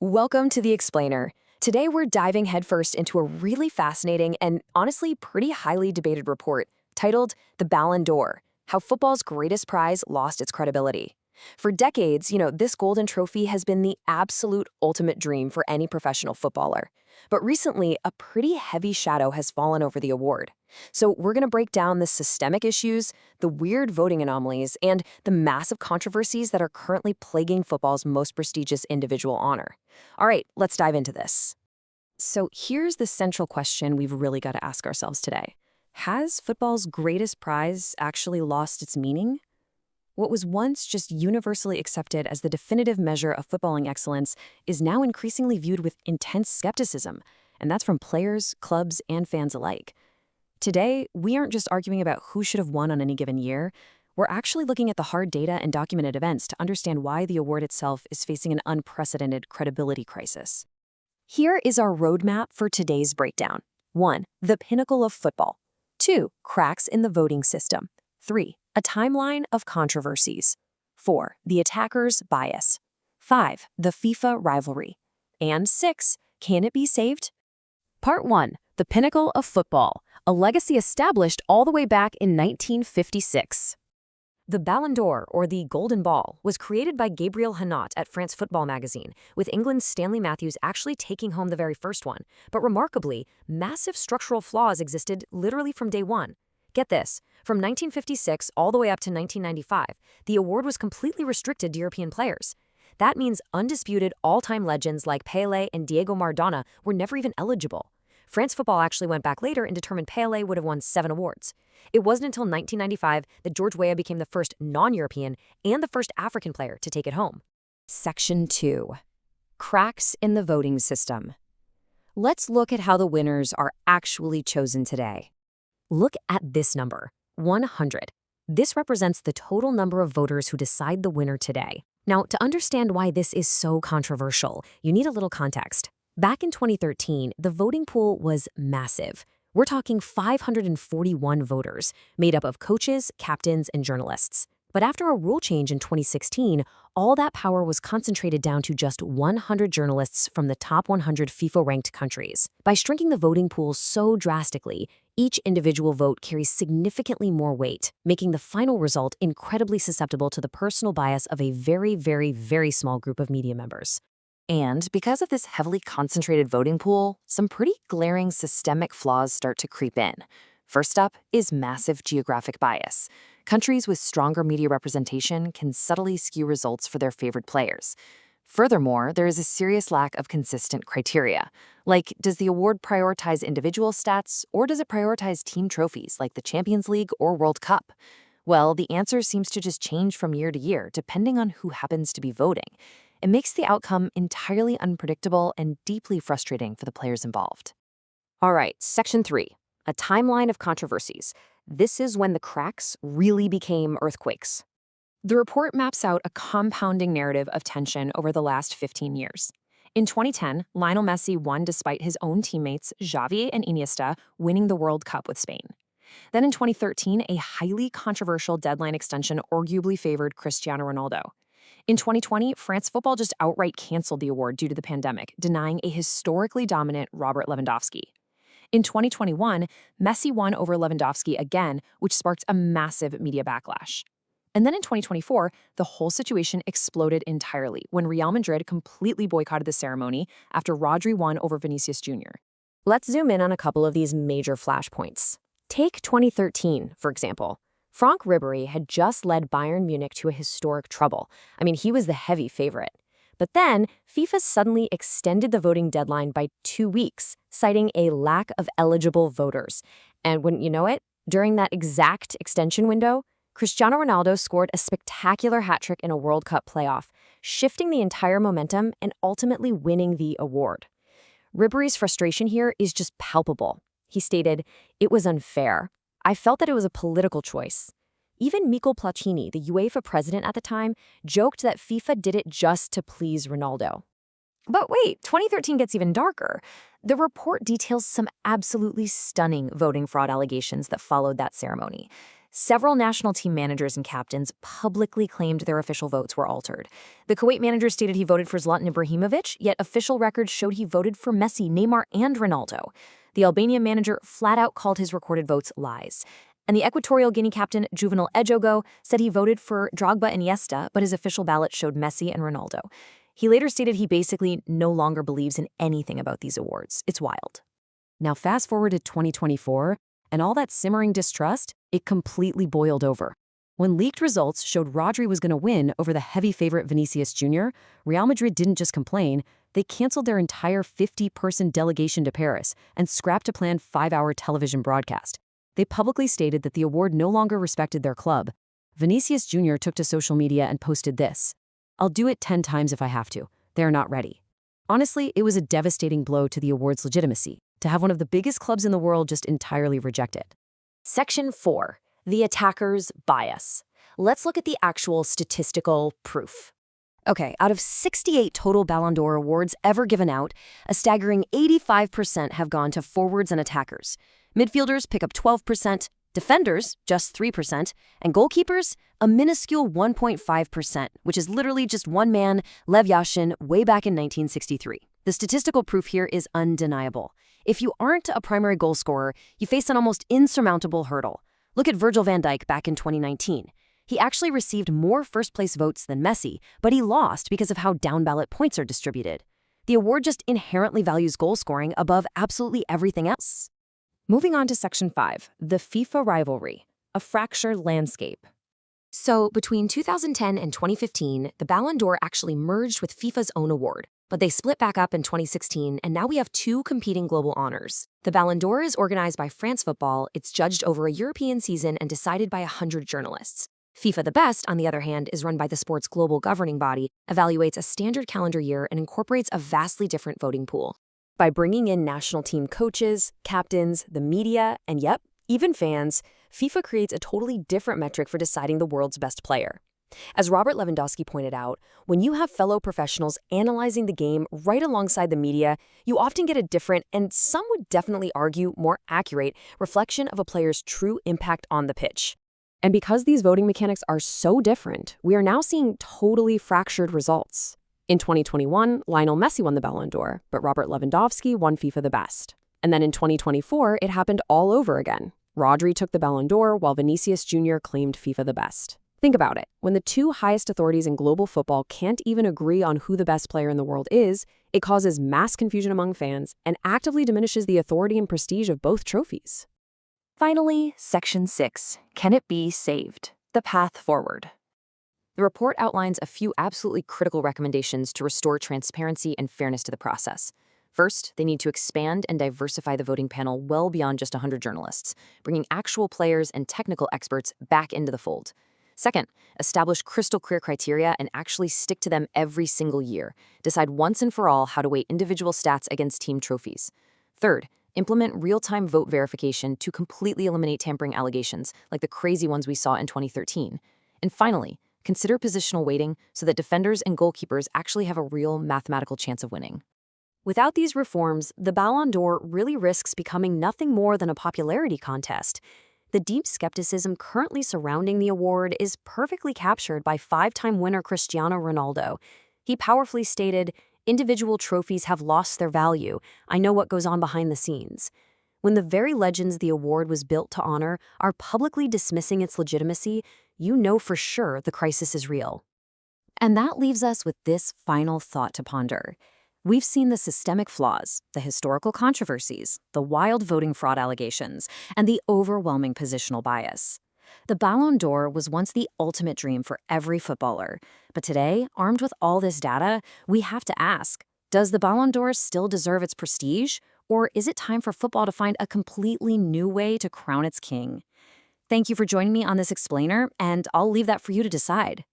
Welcome to The Explainer. Today we're diving headfirst into a really fascinating and honestly pretty highly debated report titled The Ballon d'Or: How Football's Greatest Prize Lost Its Credibility. For decades, this golden trophy has been the absolute ultimate dream for any professional footballer. But recently, a pretty heavy shadow has fallen over the award. So we're going to break down the systemic issues, the weird voting anomalies, and the massive controversies that are currently plaguing football's most prestigious individual honor. All right, let's dive into this. So here's the central question we've really got to ask ourselves today. Has football's greatest prize actually lost its meaning? What was once just universally accepted as the definitive measure of footballing excellence is now increasingly viewed with intense skepticism, and that's from players, clubs, and fans alike. Today, we aren't just arguing about who should have won on any given year. We're actually looking at the hard data and documented events to understand why the award itself is facing an unprecedented credibility crisis. Here is our roadmap for today's breakdown. 1. The pinnacle of football. 2. Cracks in the voting system. 3. A timeline of controversies. 4. The attacker's bias. 5. The FIFA rivalry. And 6. Can it be saved? Part 1. The pinnacle of football, a legacy established all the way back in 1956. The Ballon d'Or, or the Golden Ball, was created by Gabriel Hanot at France Football magazine, with England's Stanley Matthews actually taking home the very first one. But remarkably, massive structural flaws existed literally from day one. Get this, from 1956 all the way up to 1995, the award was completely restricted to European players. That means undisputed all-time legends like Pelé and Diego Maradona were never even eligible. France Football actually went back later and determined Pelé would have won 7 awards. It wasn't until 1995 that George Weah became the first non-European and the first African player to take it home. Section 2. Cracks in the voting system. Let's look at how the winners are actually chosen today. Look at this number, 100. This represents the total number of voters who decide the winner today. Now, to understand why this is so controversial, you need a little context. Back in 2013, the voting pool was massive. We're talking 541 voters, made up of coaches, captains, and journalists. But after a rule change in 2016, all that power was concentrated down to just 100 journalists from the top 100 FIFA-ranked countries. By shrinking the voting pool so drastically, each individual vote carries significantly more weight, making the final result incredibly susceptible to the personal bias of a very, very, very small group of media members. And because of this heavily concentrated voting pool, some pretty glaring systemic flaws start to creep in. First up is massive geographic bias. Countries with stronger media representation can subtly skew results for their favored players. Furthermore, there is a serious lack of consistent criteria. Like, does the award prioritize individual stats, or does it prioritize team trophies like the Champions League or World Cup? Well, the answer seems to just change from year to year, depending on who happens to be voting. It makes the outcome entirely unpredictable and deeply frustrating for the players involved. All right, Section 3. A timeline of controversies. This is when the cracks really became earthquakes. The report maps out a compounding narrative of tension over the last 15 years. In 2010, Lionel Messi won despite his own teammates Xavi and Iniesta winning the World Cup with Spain. Then in 2013, a highly controversial deadline extension arguably favored Cristiano Ronaldo. In 2020, France Football just outright canceled the award due to the pandemic, denying a historically dominant Robert Lewandowski. In 2021, Messi won over Lewandowski again, which sparked a massive media backlash. And then in 2024, the whole situation exploded entirely when Real Madrid completely boycotted the ceremony after Rodri won over Vinícius Júnior. Let's zoom in on a couple of these major flashpoints. Take 2013, for example. Franck Ribéry had just led Bayern Munich to a historic treble. He was the heavy favorite. But then, FIFA suddenly extended the voting deadline by 2 weeks, citing a lack of eligible voters. And wouldn't you know it, during that exact extension window, Cristiano Ronaldo scored a spectacular hat-trick in a World Cup playoff, shifting the entire momentum and ultimately winning the award. Ribéry's frustration here is just palpable. He stated, "It was unfair. I felt that it was a political choice." Even Michel Platini, the UEFA president at the time, joked that FIFA did it just to please Ronaldo. But wait, 2013 gets even darker. The report details some absolutely stunning voting fraud allegations that followed that ceremony. Several national team managers and captains publicly claimed their official votes were altered. The Kuwait manager stated he voted for Zlatan Ibrahimovic, yet official records showed he voted for Messi, Neymar, and Ronaldo. The Albanian manager flat out called his recorded votes lies. And the Equatorial Guinea captain, Juvenal Ejogo, said he voted for Drogba and Iniesta, but his official ballot showed Messi and Ronaldo. He later stated he basically no longer believes in anything about these awards. It's wild. Now fast forward to 2024, and all that simmering distrust, it completely boiled over. When leaked results showed Rodri was going to win over the heavy favorite Vinícius Júnior, Real Madrid didn't just complain, they canceled their entire 50-person delegation to Paris and scrapped a planned 5-hour television broadcast. They publicly stated that the award no longer respected their club. Vinícius Júnior took to social media and posted this: "I'll do it 10 times if I have to. They're not ready." Honestly, it was a devastating blow to the award's legitimacy, to have one of the biggest clubs in the world just entirely reject it. Section 4. The attacker's bias. Let's look at the actual statistical proof. Okay, out of 68 total Ballon d'Or awards ever given out, a staggering 85% have gone to forwards and attackers. Midfielders pick up 12%, defenders just 3%, and goalkeepers a minuscule 1.5%, which is literally just one man, Lev Yashin, way back in 1963. The statistical proof here is undeniable. If you aren't a primary goal scorer, you face an almost insurmountable hurdle. Look at Virgil van Dijk back in 2019. He actually received more first-place votes than Messi, but he lost because of how down-ballot points are distributed. The award just inherently values goal scoring above absolutely everything else. Moving on to Section 5, the FIFA rivalry, a fractured landscape. So, between 2010 and 2015, the Ballon d'Or actually merged with FIFA's own award, but they split back up in 2016, and now we have two competing global honors. The Ballon d'Or is organized by France Football, it's judged over a European season and decided by 100 journalists. FIFA the Best, on the other hand, is run by the sport's global governing body, evaluates a standard calendar year, and incorporates a vastly different voting pool. By bringing in national team coaches, captains, the media, and yep, even fans, FIFA creates a totally different metric for deciding the world's best player. As Robert Lewandowski pointed out, when you have fellow professionals analyzing the game right alongside the media, you often get a different, and some would definitely argue more accurate, reflection of a player's true impact on the pitch. And because these voting mechanics are so different, we are now seeing totally fractured results. In 2021, Lionel Messi won the Ballon d'Or, but Robert Lewandowski won FIFA the Best. And then in 2024, it happened all over again. Rodri took the Ballon d'Or while Vinícius Júnior claimed FIFA the Best. Think about it. When the two highest authorities in global football can't even agree on who the best player in the world is, it causes mass confusion among fans and actively diminishes the authority and prestige of both trophies. Finally, Section 6. Can it be saved? The path forward. The report outlines a few absolutely critical recommendations to restore transparency and fairness to the process. First, they need to expand and diversify the voting panel well beyond just 100 journalists, bringing actual players and technical experts back into the fold. Second, establish crystal clear criteria and actually stick to them every single year. Decide once and for all how to weight individual stats against team trophies. Third, implement real-time vote verification to completely eliminate tampering allegations, like the crazy ones we saw in 2013. And finally, consider positional weighting so that defenders and goalkeepers actually have a real mathematical chance of winning. Without these reforms, the Ballon d'Or really risks becoming nothing more than a popularity contest. The deep skepticism currently surrounding the award is perfectly captured by 5-time winner Cristiano Ronaldo. He powerfully stated, "Individual trophies have lost their value. I know what goes on behind the scenes." When the very legends the award was built to honor are publicly dismissing its legitimacy, you know for sure the crisis is real. And that leaves us with this final thought to ponder. We've seen the systemic flaws, the historical controversies, the wild voting fraud allegations, and the overwhelming positional bias. The Ballon d'Or was once the ultimate dream for every footballer, but today, armed with all this data, we have to ask, does the Ballon d'Or still deserve its prestige, or is it time for football to find a completely new way to crown its king? Thank you for joining me on this explainer, and I'll leave that for you to decide.